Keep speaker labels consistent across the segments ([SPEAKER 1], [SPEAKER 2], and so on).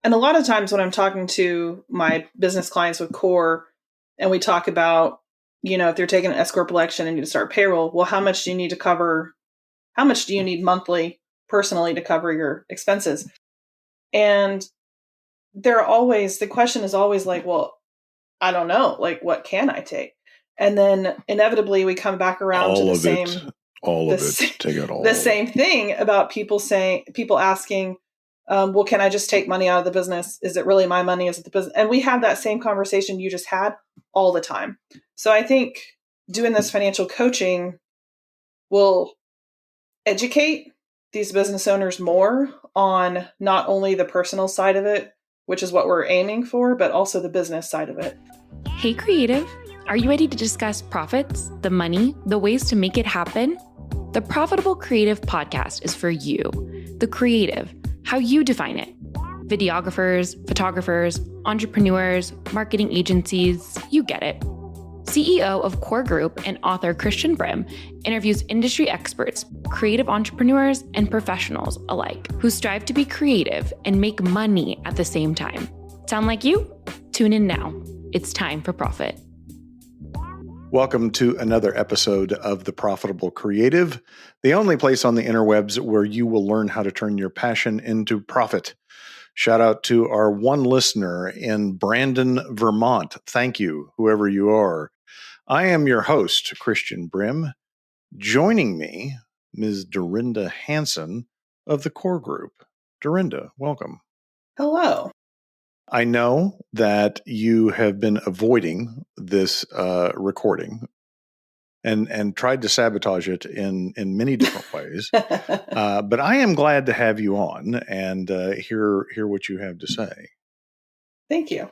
[SPEAKER 1] And a lot of times when I'm talking to my business clients with Core and we talk about, if they're taking an S Corp election and need to start payroll, well, how much do you need to cover? How much do you need monthly personally to cover your expenses? And the question is always like, well, I don't know, like, what can I take? And then inevitably we come back around to the same,
[SPEAKER 2] take it all.
[SPEAKER 1] The same thing about people asking, well, can I just take money out of the business? Is it really my money? Is it the business? And we have that same conversation you just had all the time. So I think doing this financial coaching will educate these business owners more on not only the personal side of it, which is what we're aiming for, but also the business side of it.
[SPEAKER 3] Hey, creative. Are you ready to discuss profits, the money, the ways to make it happen? The Profitable Creative Podcast is for you, the creative, how you define it. Videographers, photographers, entrepreneurs, marketing agencies, you get it. CEO of Core Group and author Christian Brim interviews industry experts, creative entrepreneurs, and professionals alike who strive to be creative and make money at the same time. Sound like you? Tune in now. It's time for profit.
[SPEAKER 2] Welcome to another episode of The Profitable Creative, the only place on the interwebs where you will learn how to turn your passion into profit. Shout out to our one listener in Brandon, Vermont. Thank you, whoever you are. I am your host, Christian Brim. Joining me, Ms. DaRenda Hanson of the Core Group. DaRenda, welcome.
[SPEAKER 1] Hello.
[SPEAKER 2] I know that you have been avoiding this recording and tried to sabotage it in many different ways. But I am glad to have you on and hear what you have to say.
[SPEAKER 1] Thank you.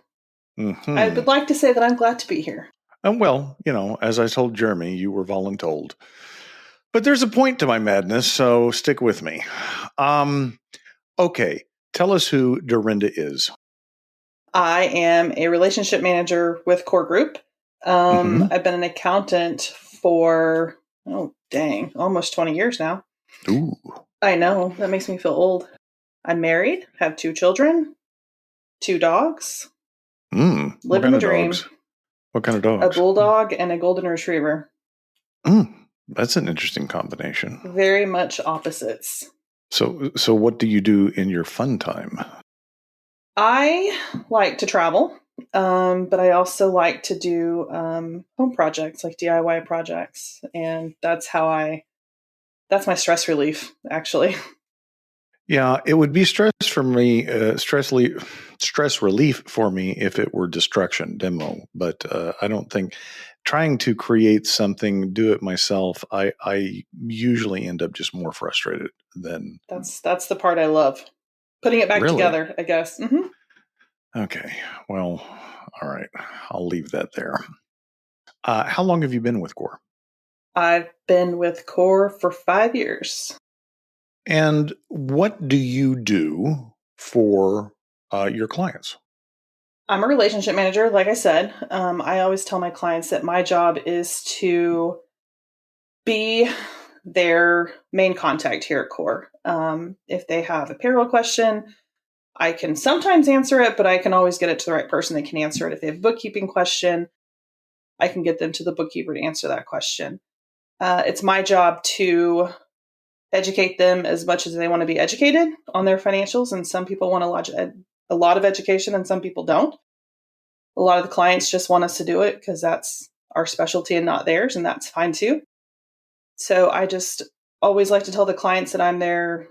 [SPEAKER 2] Mm-hmm.
[SPEAKER 1] I would like to say that I'm glad to be here.
[SPEAKER 2] Well, as I told Jeremy, you were voluntold. But there's a point to my madness, so stick with me. Okay, tell us who DaRenda is.
[SPEAKER 1] I am a relationship manager with Core Group. I've been an accountant for, almost 20 years now.
[SPEAKER 2] Ooh.
[SPEAKER 1] I know, that makes me feel old. I'm married, have 2 children, 2 dogs. Living the dream.
[SPEAKER 2] Dogs? What kind of dogs?
[SPEAKER 1] A bulldog and a golden retriever.
[SPEAKER 2] That's an interesting combination.
[SPEAKER 1] Very much opposites.
[SPEAKER 2] So what do you do in your fun time?
[SPEAKER 1] I like to travel, but I also like to do home projects, like DIY projects. And that's my stress relief, actually.
[SPEAKER 2] Yeah, it would be stress relief for me if it were destruction, demo. But I don't think trying to create something, do it myself, I usually end up just more frustrated than.
[SPEAKER 1] That's the part I love. Putting it back together, I guess. Mm-hmm.
[SPEAKER 2] Okay. Well, all right. I'll leave that there. How long have you been with Core? I've
[SPEAKER 1] been with Core for 5 years.
[SPEAKER 2] And what do you do for your clients?
[SPEAKER 1] I'm a relationship manager, like I said. I always tell my clients that my job is to be their main contact here at Core. If they have a payroll question, I can sometimes answer it, but I can always get it to the right person that can answer it. If they have a bookkeeping question, I can get them to the bookkeeper to answer that question. It's my job to educate them as much as they want to be educated on their financials. And some people want a lot of education and some people don't. A lot of the clients just want us to do it because that's our specialty and not theirs. And that's fine too. So I just always like to tell the clients that I'm there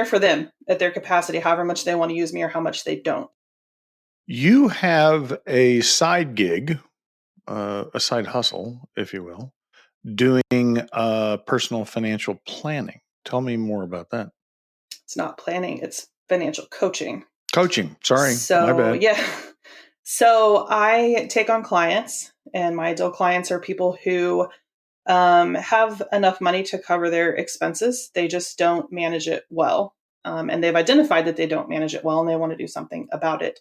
[SPEAKER 1] for them at their capacity, however much they want to use me or how much they don't.
[SPEAKER 2] You have a side gig, a side hustle, if you will, doing personal financial planning. Tell me more about that.
[SPEAKER 1] It's not planning, it's financial coaching.
[SPEAKER 2] Coaching, sorry, my bad.
[SPEAKER 1] Yeah. So I take on clients, and my ideal clients are people who have enough money to cover their expenses. They just don't manage it well. And they've identified that they don't manage it well and they want to do something about it.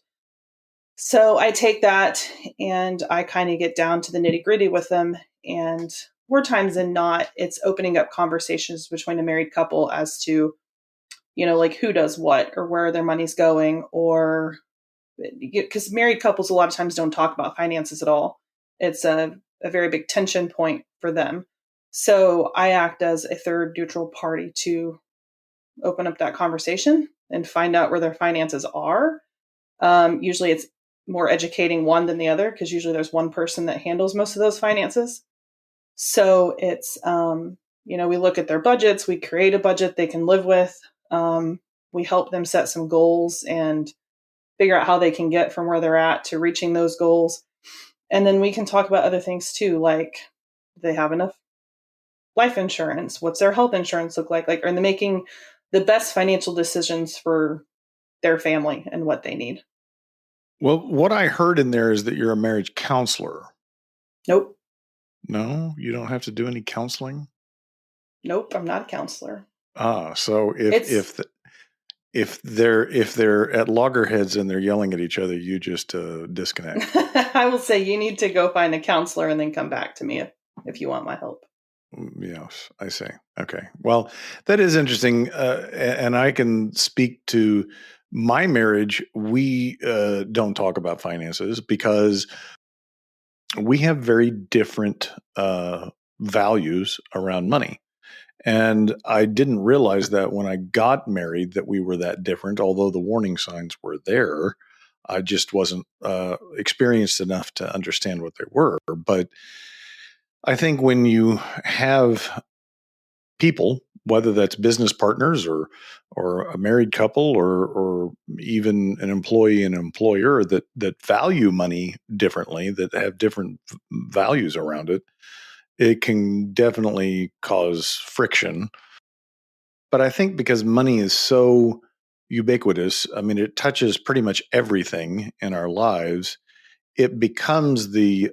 [SPEAKER 1] So I take that and I kind of get down to the nitty gritty with them. And more times than not, it's opening up conversations between a married couple as to, like who does what or where their money's going, or because married couples a lot of times don't talk about finances at all. It's a very big tension point for them. So I act as a third neutral party to open up that conversation and find out where their finances are. Usually it's more educating one than the other, because usually there's one person that handles most of those finances. So it's, we look at their budgets, we create a budget they can live with. We help them set some goals and figure out how they can get from where they're at to reaching those goals. And then we can talk about other things too, like, do they have enough life insurance? What's their health insurance look like? Are they making the best financial decisions for their family and what they need?
[SPEAKER 2] Well, what I heard in there is that you're a marriage counselor.
[SPEAKER 1] Nope.
[SPEAKER 2] No, you don't have to do any counseling?
[SPEAKER 1] Nope, I'm not a counselor.
[SPEAKER 2] So if they're at loggerheads and they're yelling at each other, you just disconnect.
[SPEAKER 1] I will say you need to go find a counselor and then come back to me if you want my help.
[SPEAKER 2] Yes, I see. Okay. Well, that is interesting. And I can speak to my marriage. We don't talk about finances because we have very different values around money. And I didn't realize that when I got married that we were that different, although the warning signs were there. I just wasn't experienced enough to understand what they were. But I think when you have people, whether that's business partners or a married couple or even an employee and an employer that value money differently, that have different values around it, it can definitely cause friction. But I think because money is so ubiquitous, I mean, it touches pretty much everything in our lives, it becomes the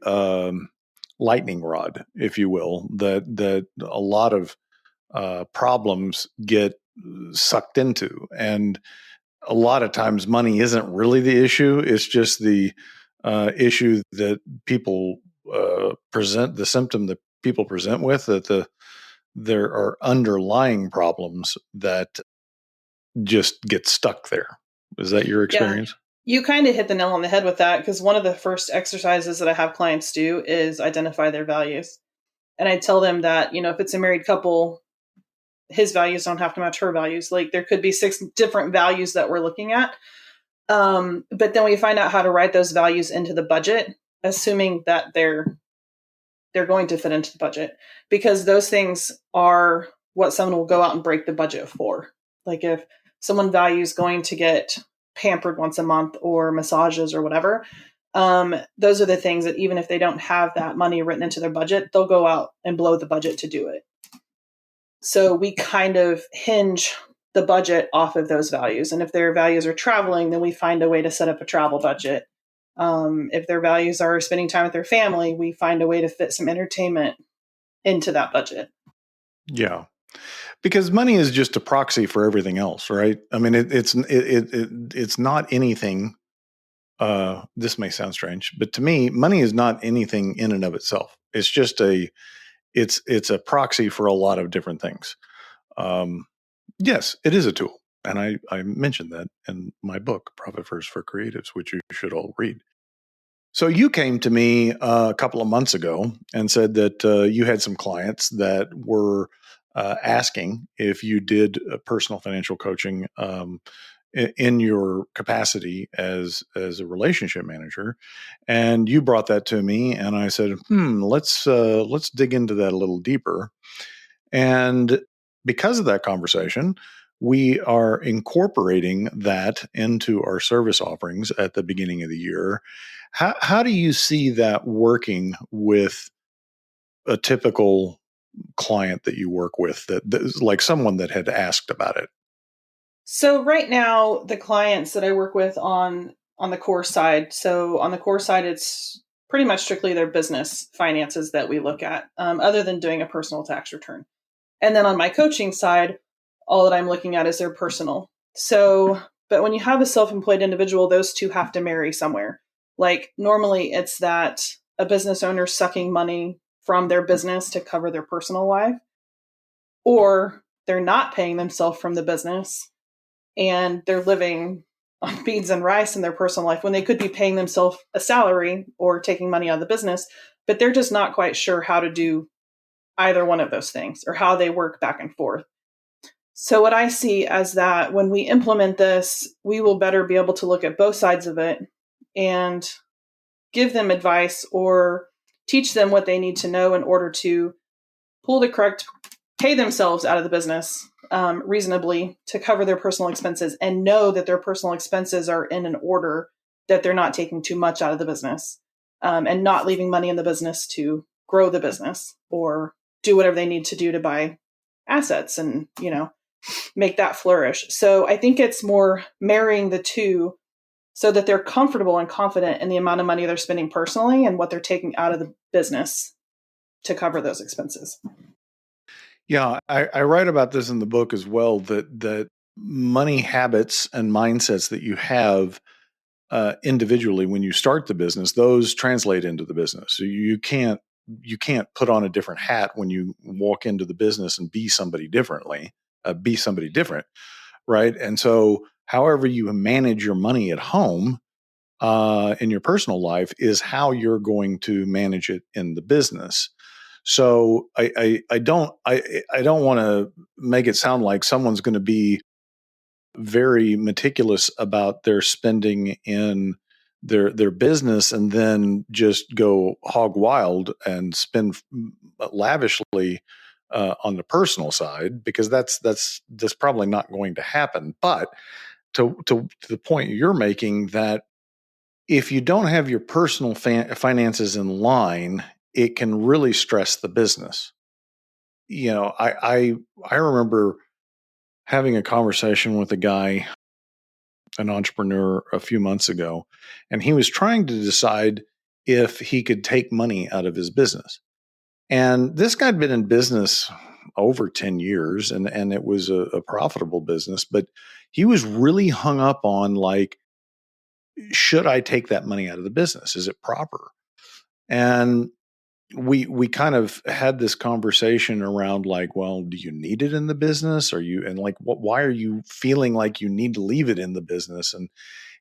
[SPEAKER 2] lightning rod, if you will, that a lot of problems get sucked into. And a lot of times money isn't really the issue. It's just the issue that people present, the symptom that people present with, that there are underlying problems that just get stuck there. Is that your experience?
[SPEAKER 1] Yeah, you kind of hit the nail on the head with that, because one of the first exercises that I have clients do is identify their values. And I tell them that, if it's a married couple, his values don't have to match her values. There could be 6 different values that we're looking at. But then we find out how to write those values into the budget, assuming that they're going to fit into the budget, because those things are what someone will go out and break the budget for. Like if someone values going to get pampered once a month or massages or whatever, those are the things that even if they don't have that money written into their budget, they'll go out and blow the budget to do it. So we kind of hinge the budget off of those values. And if their values are traveling, then we find a way to set up a travel budget. If their values are spending time with their family, we find a way to fit some entertainment into that budget.
[SPEAKER 2] Yeah. Because money is just a proxy for everything else, right? I mean, it's not anything. This may sound strange, but to me, money is not anything in and of itself. It's just it's a proxy for a lot of different things. Yes, it is a tool. And I mentioned that in my book, Profit First for Creatives, which you should all read. So you came to me a couple of months ago and said that you had some clients that were asking if you did personal financial coaching in your capacity as a relationship manager, and you brought that to me, and I said, let's dig into that a little deeper. And because of that conversation, we are incorporating that into our service offerings at the beginning of the year. How do you see that working with a typical client that you work with, that is like someone that had asked about it?
[SPEAKER 1] So right now, the clients that I work with on the core side, it's pretty much strictly their business finances that we look at, other than doing a personal tax return. And then on my coaching side, all that I'm looking at is their personal. So, but when you have a self-employed individual, those two have to marry somewhere. Like normally it's that a business owner sucking money from their business to cover their personal life, or they're not paying themselves from the business and they're living on beans and rice in their personal life when they could be paying themselves a salary or taking money out of the business, but they're just not quite sure how to do either one of those things or how they work back and forth. So what I see as that when we implement this, we will better be able to look at both sides of it and give them advice or teach them what they need to know in order to pull the correct, pay themselves out of the business reasonably to cover their personal expenses and know that their personal expenses are in an order, that they're not taking too much out of the business and not leaving money in the business to grow the business or do whatever they need to do to buy assets and, make that flourish. So I think it's more marrying the two so that they're comfortable and confident in the amount of money they're spending personally and what they're taking out of the business to cover those expenses.
[SPEAKER 2] Yeah, I write about this in the book as well, that money habits and mindsets that you have individually when you start the business, those translate into the business. So you can't put on a different hat when you walk into the business and be somebody different, right? And so however you manage your money at home in your personal life is how you're going to manage it in the business. So I don't want to make it sound like someone's going to be very meticulous about their spending in their business and then just go hog wild and spend lavishly on the personal side, because that's probably not going to happen. But to the point you're making, that if you don't have your personal finances in line, it can really stress the business. I remember having a conversation with a guy, an entrepreneur, a few months ago, and he was trying to decide if he could take money out of his business. And this guy had been in business over 10 years and it was a profitable business, but he was really hung up on, like, should I take that money out of the business? Is it proper? And we kind of had this conversation around, like, well, do you need it in the business? Why are you feeling like you need to leave it in the business? And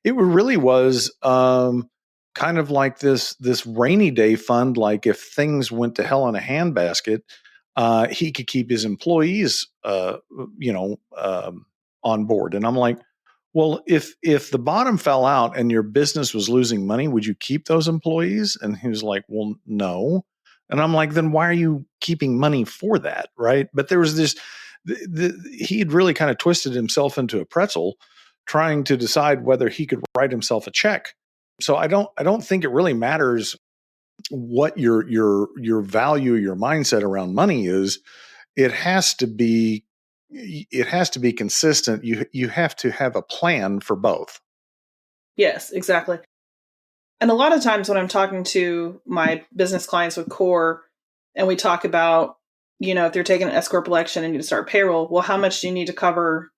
[SPEAKER 2] it really was kind of like this rainy day fund. Like, if things went to hell in a handbasket, he could keep his employees, on board. And I'm like, well, if the bottom fell out and your business was losing money, would you keep those employees? And he was like, well, no. And I'm like, then why are you keeping money for that? Right. But there was this, he had really kind of twisted himself into a pretzel trying to decide whether he could write himself a check. So I don't think it really matters what your value, your mindset around money is. It has to be consistent. You have to have a plan for both.
[SPEAKER 1] Yes, exactly. And a lot of times when I'm talking to my business clients with Core and we talk about, if they're taking an S Corp election and need to start payroll, well, how much do you need to cover?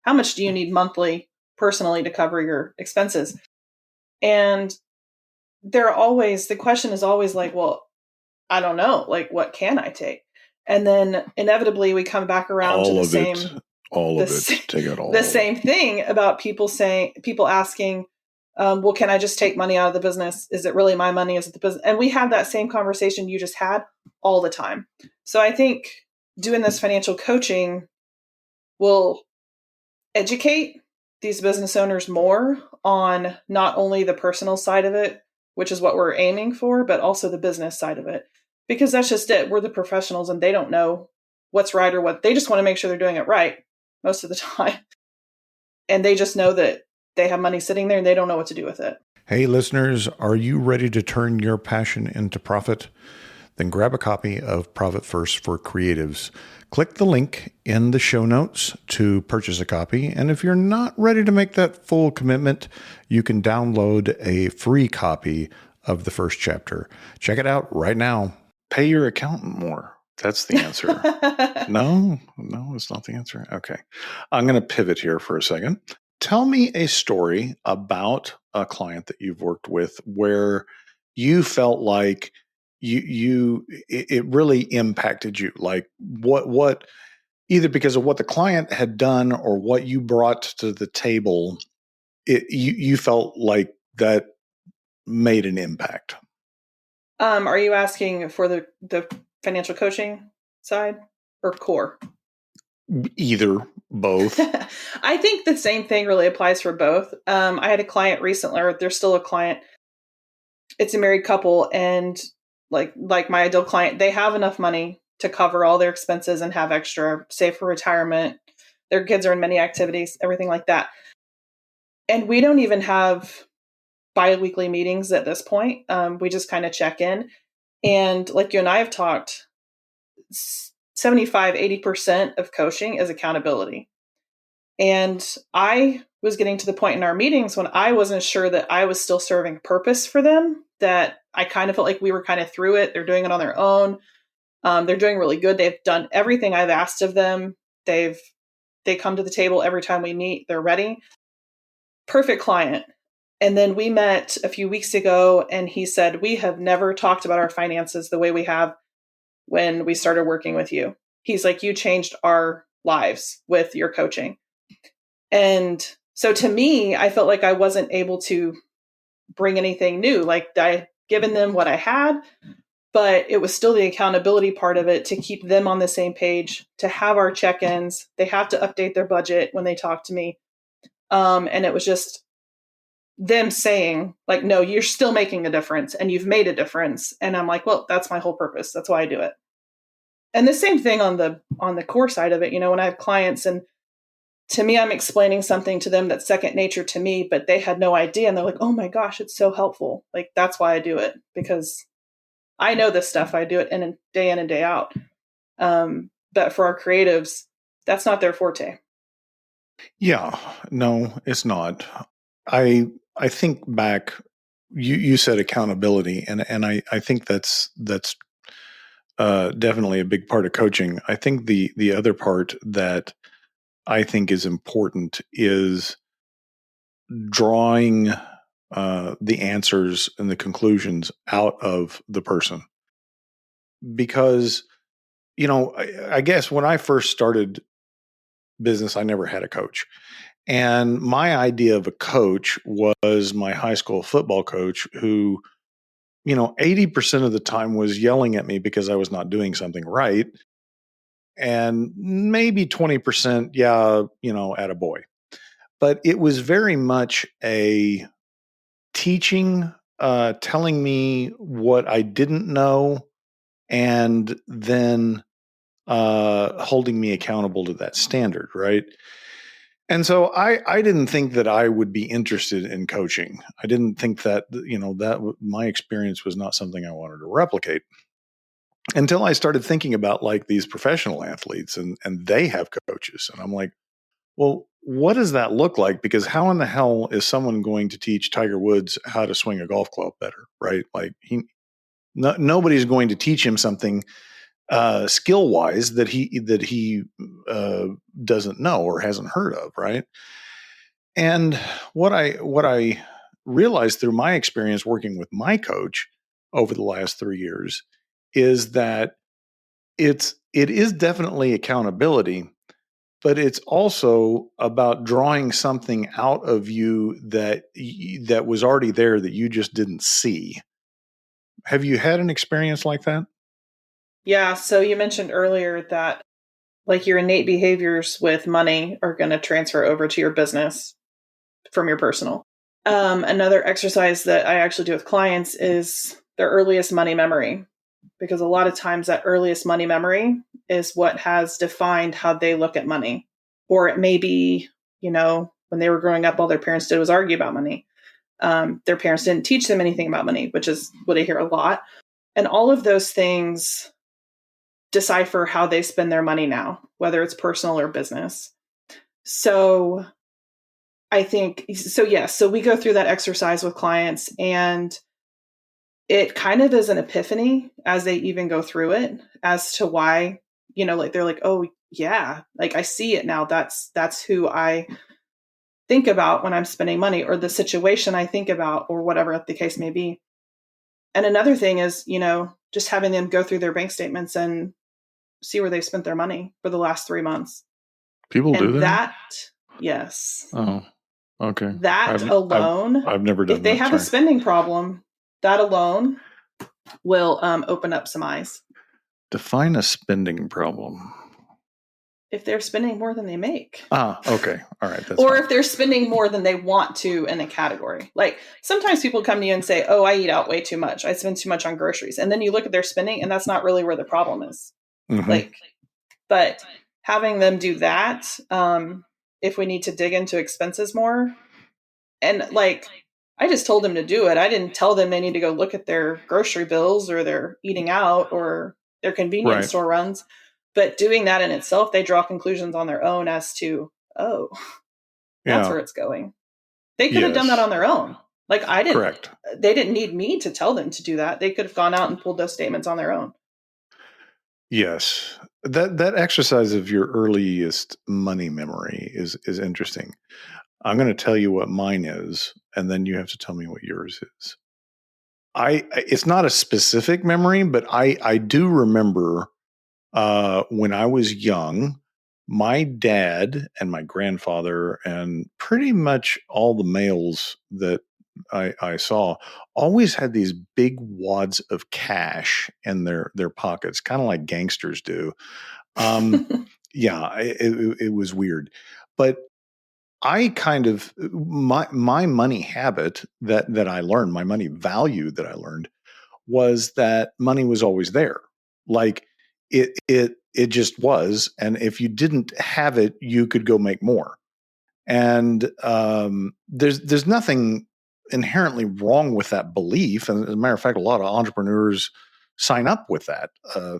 [SPEAKER 1] How much do you need monthly personally to cover your expenses? And the question is always like, well, I don't know, like, what can I take? And then inevitably we come back around to the same,
[SPEAKER 2] take it all.
[SPEAKER 1] The same thing about people asking, well, can I just take money out of the business? Is it really my money? Is it the business? And we have that same conversation you just had all the time. So I think doing this financial coaching will educate these business owners more on not only the personal side of it, which is what we're aiming for, but also the business side of it. Because that's just it. We're the professionals and they don't know what's right or what. They just want to make sure they're doing it right most of the time. And they just know that they have money sitting there and they don't know what to do with it.
[SPEAKER 2] Hey, listeners, are you ready to turn your passion into profit? Then grab a copy of Profit First for Creatives. Click the link in the show notes to purchase a copy. And if you're not ready to make that full commitment, you can download a free copy of the first chapter. Check it out right now. Pay your accountant more. That's the answer. No, it's not the answer. Okay. I'm going to pivot here for a second. Tell me a story about a client that you've worked with where you felt like it really impacted you. Like what either because of what the client had done or what you brought to the table, you felt like that made an impact?
[SPEAKER 1] Are you asking for the financial coaching side or core?
[SPEAKER 2] Either, both.
[SPEAKER 1] I think the same thing really applies for both. I had a client recently, or there's still a client. It's a married couple, and like my ideal client, they have enough money to cover all their expenses and have extra, save for retirement. Their kids are in many activities, everything like that. And we don't even have bi-weekly meetings at this point. We just kind of check in. And like you and I have talked, 75-80% of coaching is accountability. And I was getting to the point in our meetings when I wasn't sure that I was still serving purpose for them, that I kind of felt like we were kind of through it. They're doing it on their own. They're doing really good. They've done everything I've asked of them. They come to the table every time we meet. They're ready. Perfect client. And then we met a few weeks ago, and he said, we have never talked about our finances the way we have when we started working with you. He's like, you changed our lives with your coaching. And so to me, I felt like I wasn't able to bring anything new. Like I had given them what I had, but it was still the accountability part of it to keep them on the same page, to have our check-ins. They have to update their budget when they talk to me. And it was just them saying like, no, you're still making a difference and you've made a difference. And I'm like, well, that's my whole purpose. That's why I do it. And the same thing on the core side of it, when I have clients, and to me, I'm explaining something to them that's second nature to me, but they had no idea. And they're like, oh my gosh, it's so helpful. Like, that's why I do it, because I know this stuff. I do it in and day out. But for our creatives, that's not their forte.
[SPEAKER 2] Yeah, no, it's not. I think back, you said accountability, and I think that's definitely a big part of coaching. I think the other part that I think is important is drawing the answers and the conclusions out of the person. Because, I guess when I first started business, I never had a coach. And my idea of a coach was my high school football coach who, 80% of the time was yelling at me because I was not doing something right. And maybe 20%, at a boy. But it was very much a teaching, telling me what I didn't know, and then holding me accountable to that standard, right? And so I didn't think that I would be interested in coaching. I didn't think that, my experience was not something I wanted to replicate until I started thinking about like these professional athletes and they have coaches. And I'm like, well, what does that look like? Because how in the hell is someone going to teach Tiger Woods how to swing a golf club better, right? Like nobody's going to teach him something skill wise that he doesn't know or hasn't heard of, right? And what I realized through my experience working with my coach over the last 3 years is that it is definitely accountability, but it's also about drawing something out of you that was already there that you just didn't see. Have you had an experience like that?
[SPEAKER 1] Yeah. So you mentioned earlier that like your innate behaviors with money are going to transfer over to your business from your personal. Another exercise that I actually do with clients is their earliest money memory, because a lot of times that earliest money memory is what has defined how they look at money. Or it may be, when they were growing up, all their parents did was argue about money. Their parents didn't teach them anything about money, which is what I hear a lot. And all of those things decipher how they spend their money now, whether it's personal or business. So I think, so we go through that exercise with clients, and it kind of is an epiphany as they even go through it as to why, like they're like, oh yeah, like I see it now. That's who I think about when I'm spending money, or the situation I think about, or whatever the case may be. And another thing is, just having them go through their bank statements and see where they've spent their money for the last 3 months.
[SPEAKER 2] People do
[SPEAKER 1] And
[SPEAKER 2] that?
[SPEAKER 1] Yes.
[SPEAKER 2] Oh, okay.
[SPEAKER 1] That alone,
[SPEAKER 2] I've never done
[SPEAKER 1] if they
[SPEAKER 2] that.
[SPEAKER 1] have a spending problem, that alone will open up some eyes.
[SPEAKER 2] Define a spending problem.
[SPEAKER 1] If they're spending more than they make.
[SPEAKER 2] Okay. All right. That's
[SPEAKER 1] or
[SPEAKER 2] fine.
[SPEAKER 1] if they're spending more than they want to in a category. Like sometimes people come to you and say, oh, I eat out way too much. I spend too much on groceries. And then you look at their spending and that's not really where the problem is.
[SPEAKER 2] Mm-hmm.
[SPEAKER 1] But having them do that, if we need to dig into expenses more, and I just told them to do it. I didn't tell them they need to go look at their grocery bills or their eating out or their convenience store runs. But doing that in itself, they draw conclusions on their own as to, oh, that's where it's going. They could have done that on their own. I didn't.
[SPEAKER 2] Correct.
[SPEAKER 1] They didn't need me to tell them to do that. They could have gone out and pulled those statements on their own.
[SPEAKER 2] Yes. That exercise of your earliest money memory is interesting. I'm going to tell you what mine is, and then you have to tell me what yours is. It's not a specific memory, but I do remember when I was young, my dad and my grandfather and pretty much all the males that I saw always had these big wads of cash in their pockets, kind of like gangsters do. Yeah, it was weird, but I kind of my money habit that I learned, my money value that I learned was that money was always there. Like it just was, and if you didn't have it, you could go make more. And there's nothing inherently wrong with that belief. And as a matter of fact, a lot of entrepreneurs sign up with that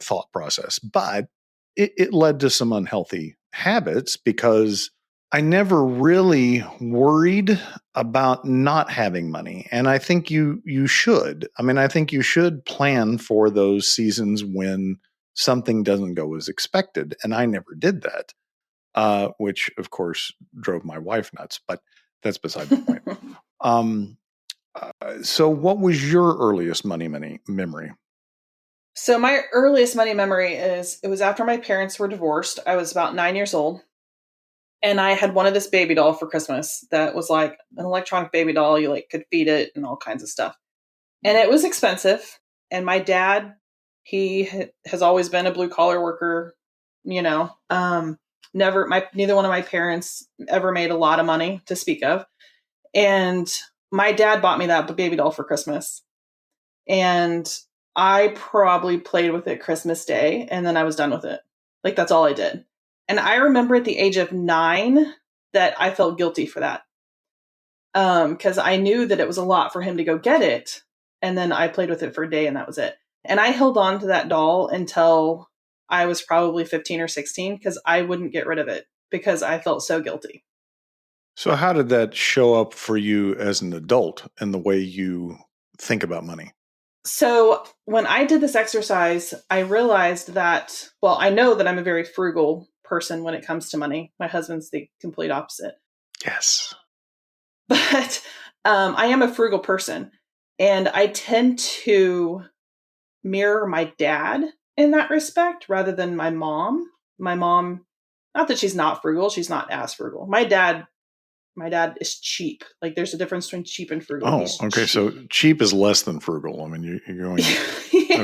[SPEAKER 2] thought process, but it led to some unhealthy habits because I never really worried about not having money. And I think you should. I mean, I think you should plan for those seasons when something doesn't go as expected. And I never did that, which of course drove my wife nuts, but that's beside the point. So what was your earliest money memory?
[SPEAKER 1] So my earliest money memory is it was after my parents were divorced. I was about 9 years old. And I had one of this baby doll for Christmas that was like an electronic baby doll. You could feed it and all kinds of stuff. And it was expensive. And my dad, he has always been a blue collar worker, neither one of my parents ever made a lot of money to speak of. And my dad bought me that baby doll for Christmas. And I probably played with it Christmas Day and then I was done with it. That's all I did. And I remember at the age of 9 that I felt guilty for that. Because I knew that it was a lot for him to go get it. And then I played with it for a day and that was it. And I held on to that doll until I was probably 15 or 16 because I wouldn't get rid of it because I felt so guilty.
[SPEAKER 2] So how did that show up for you as an adult in the way you think about money?
[SPEAKER 1] So when I did this exercise, I realized that, I know that I'm a very frugal person when it comes to money. My husband's the complete opposite.
[SPEAKER 2] Yes.
[SPEAKER 1] But I am a frugal person. And I tend to mirror my dad in that respect rather than my mom. My mom, not that she's not frugal, she's not as frugal. My dad is cheap. There's a difference between cheap and frugal.
[SPEAKER 2] Oh, okay. Cheap. So cheap is less than frugal. I mean, you're going.
[SPEAKER 1] Yeah. Okay.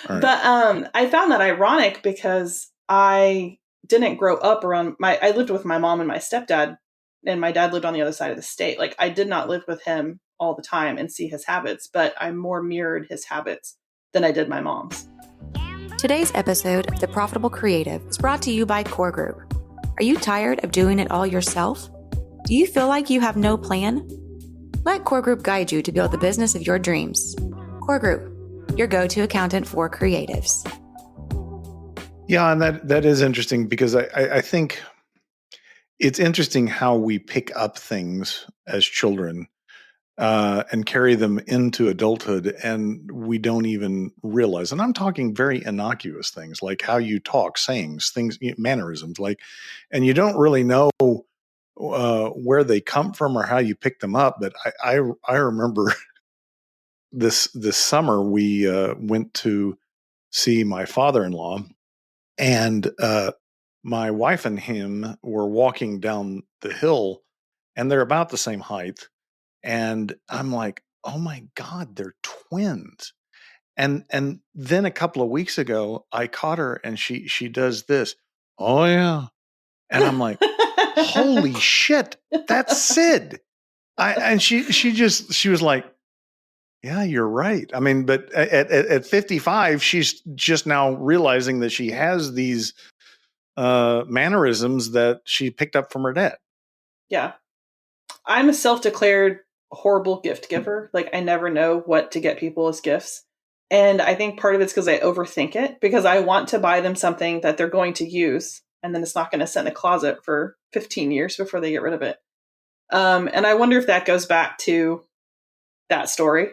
[SPEAKER 1] Right. But I found that ironic because I didn't grow up around I lived with my mom and my stepdad, and my dad lived on the other side of the state. I did not live with him all the time and see his habits, but I more mirrored his habits than I did my mom's.
[SPEAKER 4] Today's episode of The Profitable Creative is brought to you by Core Group. Are you tired of doing it all yourself? Do you feel like you have no plan? Let Core Group guide you to build the business of your dreams. Core Group, your go-to accountant for creatives.
[SPEAKER 2] Yeah, and that is interesting because I think it's interesting how we pick up things as children and carry them into adulthood, and we don't even realize. And I'm talking very innocuous things like how you talk, sayings, things, mannerisms, and you don't really know where they come from or how you pick them up. But I remember this summer we went to see my father-in-law, And my wife and him were walking down the hill, and they're about the same height. And I'm like, oh my God, they're twins. And then a couple of weeks ago, I caught her and she does this. Oh yeah. And I'm like, holy shit, that's Sid. And she was like, yeah, you're right. I mean, but at 55, she's just now realizing that she has these mannerisms that she picked up from her dad.
[SPEAKER 1] Yeah. I'm a self-declared horrible gift giver. Like, I never know what to get people as gifts. And I think part of it's because I overthink it, because I want to buy them something that they're going to use, and then it's not going to sit in a closet for 15 years before they get rid of it. And I wonder if that goes back to that story.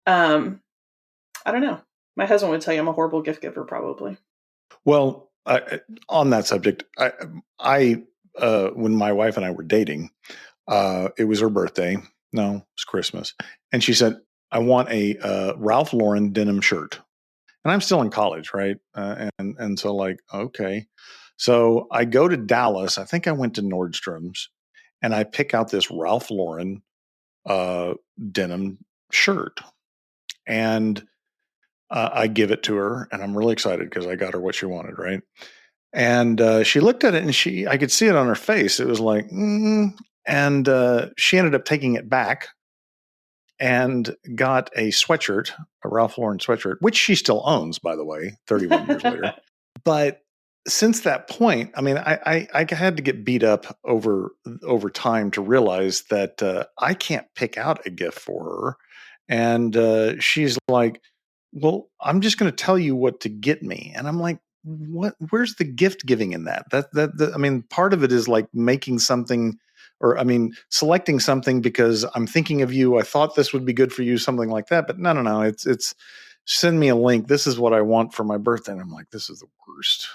[SPEAKER 1] I don't know. My husband would tell you I'm a horrible gift giver, probably.
[SPEAKER 2] Well, on that subject, I when my wife and I were dating, it was her birthday. No, it's Christmas. And she said, I want a Ralph Lauren denim shirt. And I'm still in college, right? And so like, okay. So I go to Dallas. I think I went to Nordstrom's, and I pick out this Ralph Lauren denim shirt. And I give it to her, and I'm really excited because I got her what she wanted, right? And she looked at it, and I could see it on her face. It was like, and she ended up taking it back and got a sweatshirt, a Ralph Lauren sweatshirt, which she still owns, by the way, 31 years later. But since that point, I mean, I had to get beat up over time to realize that I can't pick out a gift for her. And she's like, well, I'm just going to tell you what to get me. And I'm like, what? Where's the gift giving in that? I mean, part of it is like making something, or I mean, selecting something because I'm thinking of you. I thought this would be good for you, something like that. But no. It's send me a link. This is what I want for my birthday. And I'm like, this is the worst.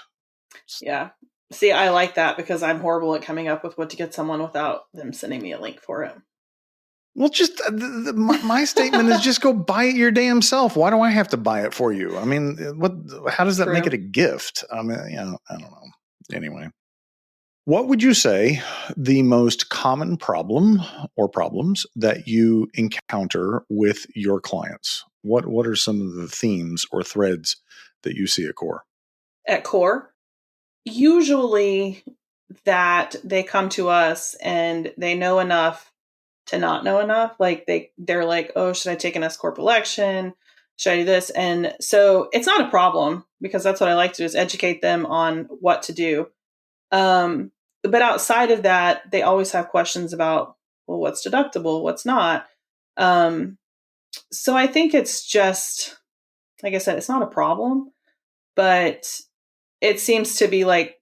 [SPEAKER 1] Yeah. See, I like that because I'm horrible at coming up with what to get someone without them sending me a link for it.
[SPEAKER 2] Well, just my statement is just go buy it your damn self. Why do I have to buy it for you? I mean, how does that make it a gift? I mean, I don't know. Anyway, what would you say the most common problem or problems that you encounter with your clients? What are some of the themes or threads that you see at Core?
[SPEAKER 1] At Core, usually that they come to us and they know enough to not know enough. Like they're like, oh, should I take an S Corp election? Should I do this? And so it's not a problem, because that's what I like to do, is educate them on what to do. But outside of that, they always have questions about, well, what's deductible? What's not? So I think it's just, like I said, it's not a problem, but it seems to be like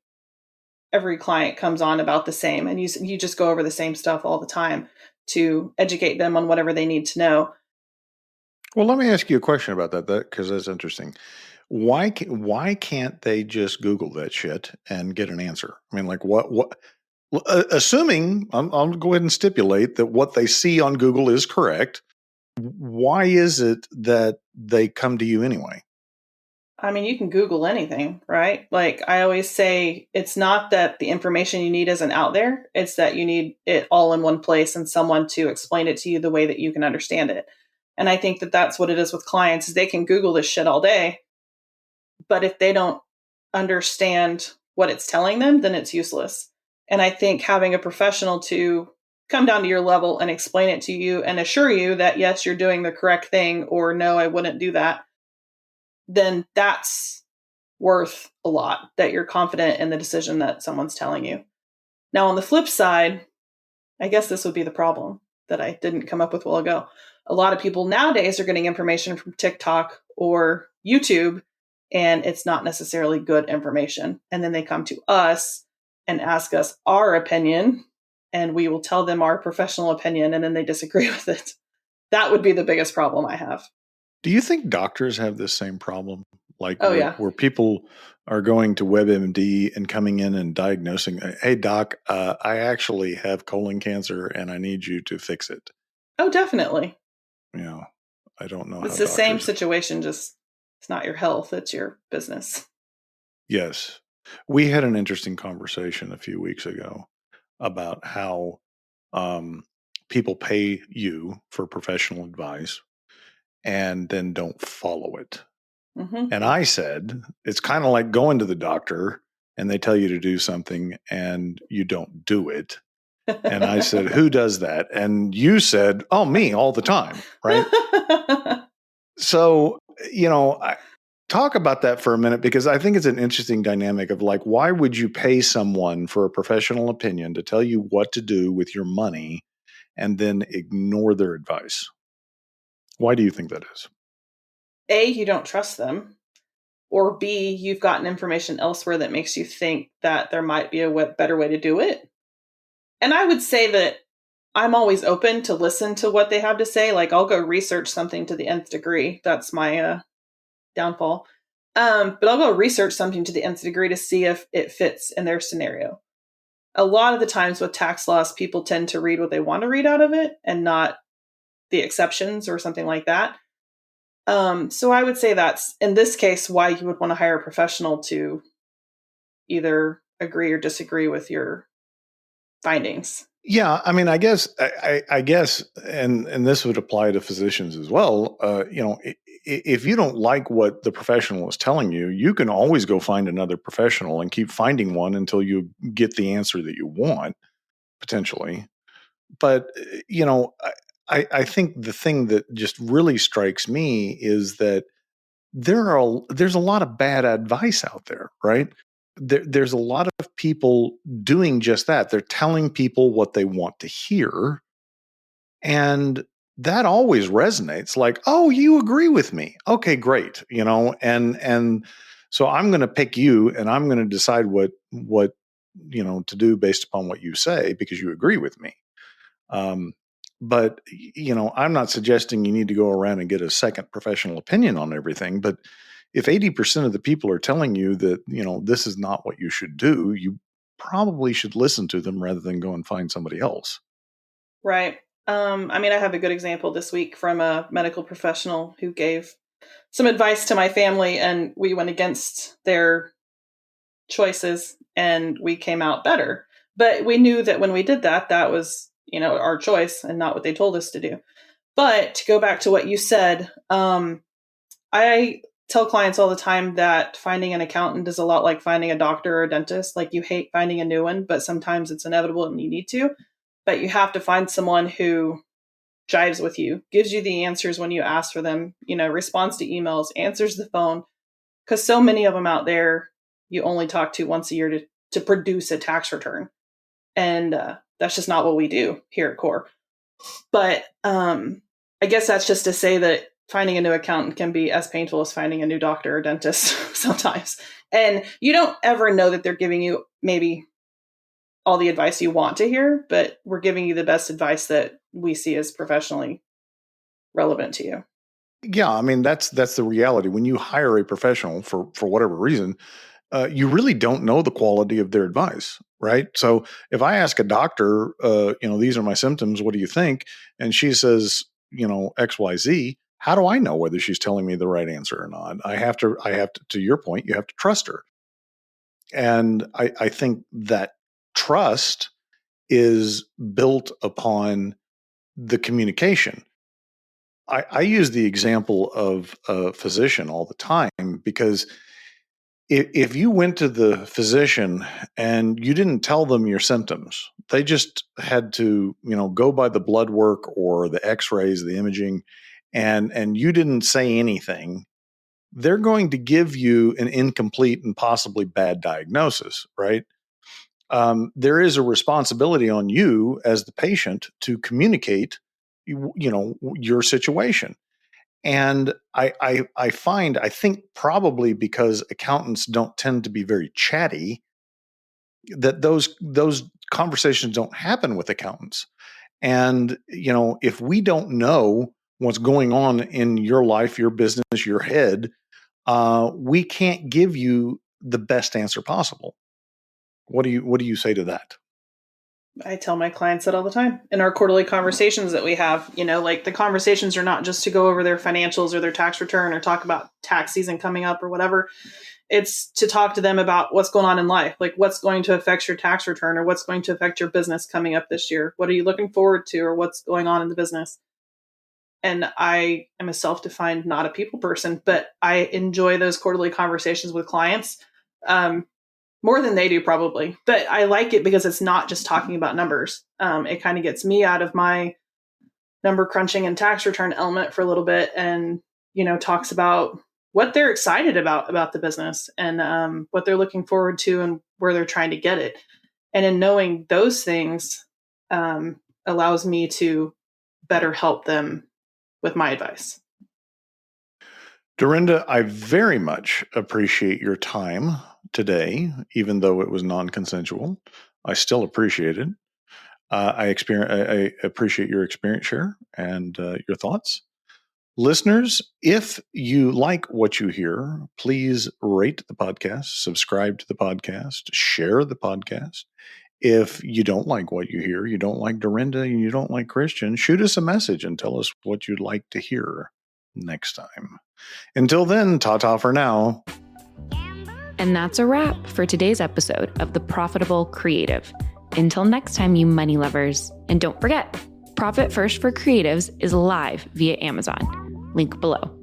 [SPEAKER 1] every client comes on about the same, and you just go over the same stuff all the time to educate them on whatever they need to know.
[SPEAKER 2] Well, let me ask you a question about that because that's interesting. Why can't they just Google that shit and get an answer? I mean, like what assuming I'll go ahead and stipulate that what they see on Google is correct. Why is it that they come to you anyway?
[SPEAKER 1] I mean, you can Google anything, right? Like I always say, it's not that the information you need isn't out there. It's that you need it all in one place and someone to explain it to you the way that you can understand it. And I think that that's what it is with clients, is they can Google this shit all day, but if they don't understand what it's telling them, then it's useless. And I think having a professional to come down to your level and explain it to you and assure you that, yes, you're doing the correct thing, or no, I wouldn't do that, then that's worth a lot, that you're confident in the decision that someone's telling you. Now, on the flip side, I guess this would be the problem that I didn't come up with a while ago. A lot of people nowadays are getting information from TikTok or YouTube, and it's not necessarily good information. And then they come to us and ask us our opinion, and we will tell them our professional opinion, and then they disagree with it. That would be the biggest problem I have.
[SPEAKER 2] Do you think doctors have this same problem? Like,
[SPEAKER 1] where
[SPEAKER 2] people are going to WebMD and coming in and diagnosing, hey, doc, I actually have colon cancer and I need you to fix it.
[SPEAKER 1] Oh, definitely.
[SPEAKER 2] I don't know.
[SPEAKER 1] It's the same situation, just it's not your health, it's your business.
[SPEAKER 2] Yes. We had an interesting conversation a few weeks ago about how people pay you for professional advice and then don't follow it.
[SPEAKER 1] Mm-hmm.
[SPEAKER 2] And I said, it's kind of like going to the doctor and they tell you to do something and you don't do it. And I said, who does that? And you said, oh, me all the time. Right. So, talk about that for a minute, because I think it's an interesting dynamic of like, why would you pay someone for a professional opinion to tell you what to do with your money and then ignore their advice? Why do you think that is?
[SPEAKER 1] A, you don't trust them. Or B, you've gotten information elsewhere that makes you think that there might be a better way to do it. And I would say that I'm always open to listen to what they have to say. Like, I'll go research something to the nth degree. That's my downfall. But I'll go research something to the nth degree to see if it fits in their scenario. A lot of the times with tax laws, people tend to read what they want to read out of it and not the exceptions or something like that. So I would say that's, in this case, why you would want to hire a professional to either agree or disagree with your findings.
[SPEAKER 2] Yeah, I mean, I guess, and this would apply to physicians as well. If you don't like what the professional is telling you, you can always go find another professional and keep finding one until you get the answer that you want, potentially. But I think the thing that just really strikes me is that there's a lot of bad advice out there, right? There's a lot of people doing just that. They're telling people what they want to hear. And that always resonates, like, oh, you agree with me. Okay, great. And so I'm going to pick you and I'm going to decide what to do based upon what you say because you agree with me. But I'm not suggesting you need to go around and get a second professional opinion on everything. But if 80% of the people are telling you that, this is not what you should do, you probably should listen to them rather than go and find somebody else.
[SPEAKER 1] Right. I mean, I have a good example this week from a medical professional who gave some advice to my family, and we went against their choices and we came out better. But we knew that when we did that, that was, our choice and not what they told us to do. But to go back to what you said, I tell clients all the time that finding an accountant is a lot like finding a doctor or a dentist. Like, you hate finding a new one, but sometimes it's inevitable and you need to. But you have to find someone who jives with you, gives you the answers when you ask for them, responds to emails, answers the phone. Because so many of them out there, you only talk to once a year to produce a tax return. And that's just not what we do here at Core. But I guess that's just to say that finding a new accountant can be as painful as finding a new doctor or dentist sometimes. And you don't ever know that they're giving you maybe all the advice you want to hear, but we're giving you the best advice that we see as professionally relevant to you.
[SPEAKER 2] Yeah, I mean, that's the reality. When you hire a professional for whatever reason, you really don't know the quality of their advice, right? So if I ask a doctor, these are my symptoms, what do you think? And she says, XYZ, how do I know whether she's telling me the right answer or not? I have to your point, you have to trust her. And I think that trust is built upon the communication. I use the example of a physician all the time because if you went to the physician and you didn't tell them your symptoms, they just had to, go by the blood work or the x-rays, the imaging, and you didn't say anything, they're going to give you an incomplete and possibly bad diagnosis, right? There is a responsibility on you as the patient to communicate, your situation. And I think probably because accountants don't tend to be very chatty, that those conversations don't happen with accountants. And if we don't know what's going on in your life, your business, your head, we can't give you the best answer possible. What do you say to that?
[SPEAKER 1] I tell my clients that all the time in our quarterly conversations that we have. Like the conversations are not just to go over their financials or their tax return or talk about tax season coming up or whatever. It's to talk to them about what's going on in life, like what's going to affect your tax return or what's going to affect your business coming up this year. What are you looking forward to or what's going on in the business? And I am a self-defined, not a people person, but I enjoy those quarterly conversations with clients more than they do probably. But I like it because it's not just talking about numbers. It kind of gets me out of my number crunching and tax return element for a little bit and, talks about what they're excited about the business and what they're looking forward to and where they're trying to get it. And in knowing those things allows me to better help them with my advice.
[SPEAKER 2] DaRenda, I very much appreciate your time today, even though it was non-consensual. I still appreciate it. I appreciate your experience share and your thoughts. Listeners, if you like what you hear, please rate the podcast, subscribe to the podcast, share the podcast. If you don't like what you hear, you don't like DaRenda, and you don't like Christian, shoot us a message and tell us what you'd like to hear next time. Until then, ta-ta for now.
[SPEAKER 3] And that's a wrap for today's episode of The Profitable Creative. Until next time, you money lovers. And don't forget, Profit First for Creatives is live via Amazon. Link below.